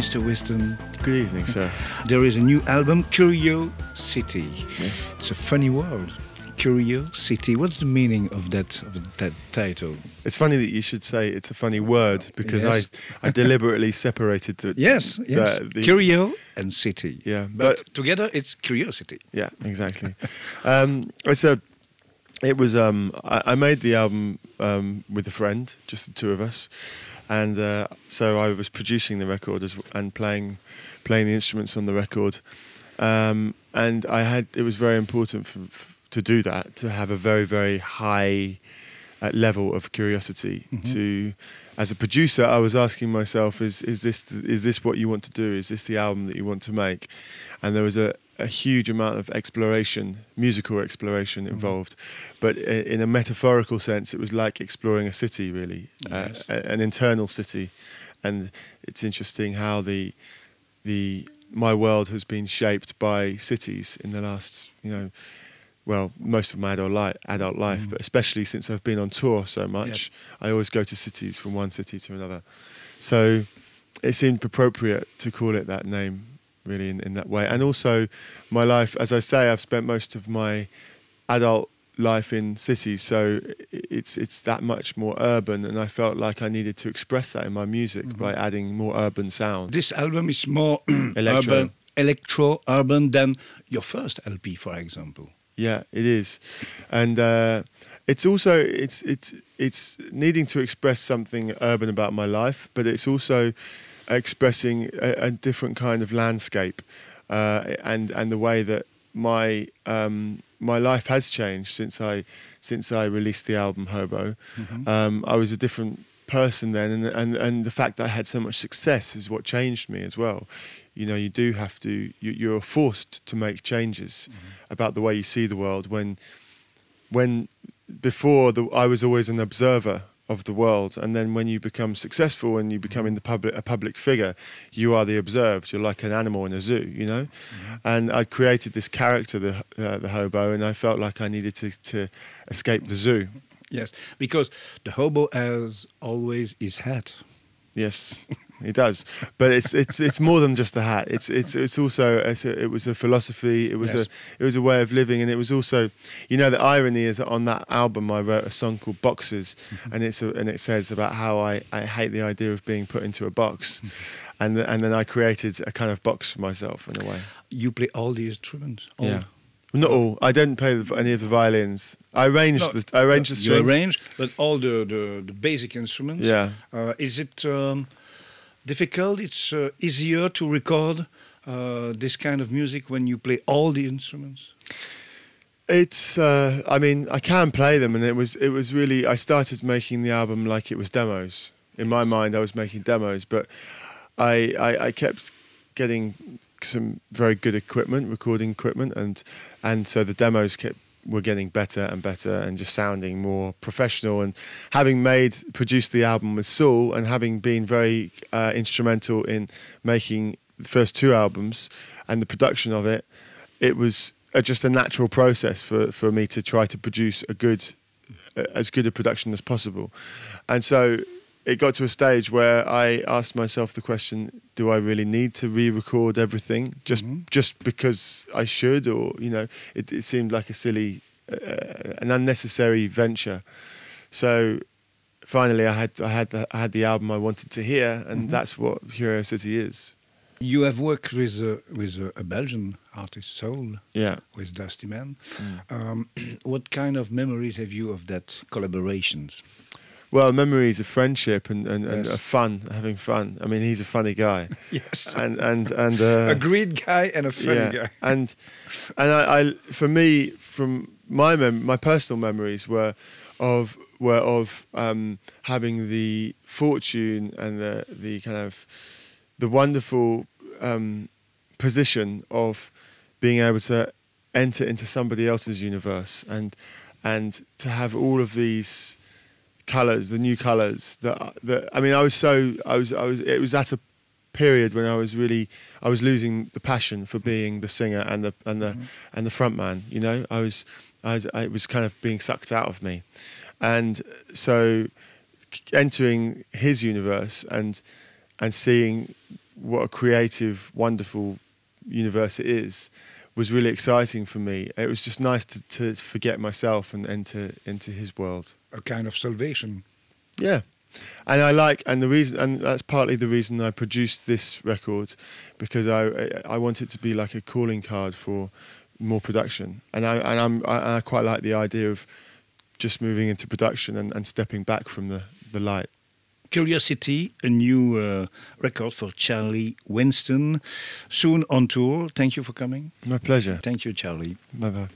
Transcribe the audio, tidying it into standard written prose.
Mr. Winston. Good evening, sir. There is a new album, Curiosity. Yes. It's a funny word. Curiosity. What's the meaning of that title? It's funny that you should say it's a funny word because Yes. I deliberately separated the Yes. Curio and city. Yeah, but together it's curiosity. Yeah, exactly. I made the album with a friend, just the two of us, and so I was producing the record and playing the instruments on the record, and it was very important to do that, to have a very, very high level of curiosity. Mm-hmm. As a producer, I was asking myself, is this what you want to do? Is this the album that you want to make? And there was a huge amount of musical exploration involved. Mm-hmm. But in a metaphorical sense, it was like exploring a city, really, yes. An internal city. And it's interesting how my world has been shaped by cities in the last, most of my adult life, but especially since I've been on tour so much, I always go to cities, from one city to another. So it seemed appropriate to call it that name, really, in that way. And also, my life, as I say, I've spent most of my adult life in cities, so it's that much more urban, and I felt like I needed to express that in my music by adding more urban sound. This album is more electro-urban than your first LP, for example. Yeah, it is, and it's also it's needing to express something urban about my life, but it's also expressing a different kind of landscape, and the way that my life has changed since I released the album Hobo. Mm-hmm. I was a different person then, and the fact that I had so much success is what changed me as well. You do have to. You're forced to make changes about the way you see the world. When before I was always an observer of the world, and then when you become successful and you become a public figure, you are the observed. You're like an animal in a zoo, And I created this character, the hobo, and I felt like I needed to escape the zoo. Yes, because the hobo has always his hat. Yes, he does. But it's more than just the hat. It's also it was a philosophy. It was a way of living, and it was also, the irony is that on that album I wrote a song called Boxes, and it says about how I hate the idea of being put into a box, and then I created a kind of box for myself in a way. You play all the instruments. Yeah. Not all. I don't play any of the violins. I arrange the strings. You arrange, but all the basic instruments. Yeah. Is it difficult? It's easier to record this kind of music when you play all the instruments. It's. I can play them, and it was really. I started making the album like it was demos. In my mind, I was making demos, but I kept getting some very good recording equipment, and so the demos were getting better and better and just sounding more professional. And having produced the album with Saul, and having been very instrumental in making the first two albums and the production of it, it was just a natural process for me to try to produce as good a production as possible. And so it got to a stage where I asked myself the question, do I really need to re-record everything just because I should? Or, it seemed like a silly, an unnecessary venture. So finally I had the album I wanted to hear, and that's what Curiosity is. You have worked with a Belgian artist, Soul, with Dusty Man. What kind of memories have you of that collaborations? Well, memories of friendship and of fun, having fun. I mean, he's a funny guy. Yes. And a great guy and a funny guy. And I for me, from my personal memories were of having the fortune and the kind of the wonderful position of being able to enter into somebody else's universe and to have all of these colours, the new colours. It was at a period when I was losing the passion for being the singer and the front man. I was kind of being sucked out of me, and so entering his universe and seeing what a creative, wonderful universe it is was really exciting for me. It was just nice to forget myself and enter into his world. A kind of salvation. Yeah. And that's partly the reason I produced this record, because I want it to be like a calling card for more production. And I quite like the idea of just moving into production and stepping back from the light. Curiosity, a new record for Charlie Winston, soon on tour. Thank you for coming. My pleasure. Thank you, Charlie. Bye-bye.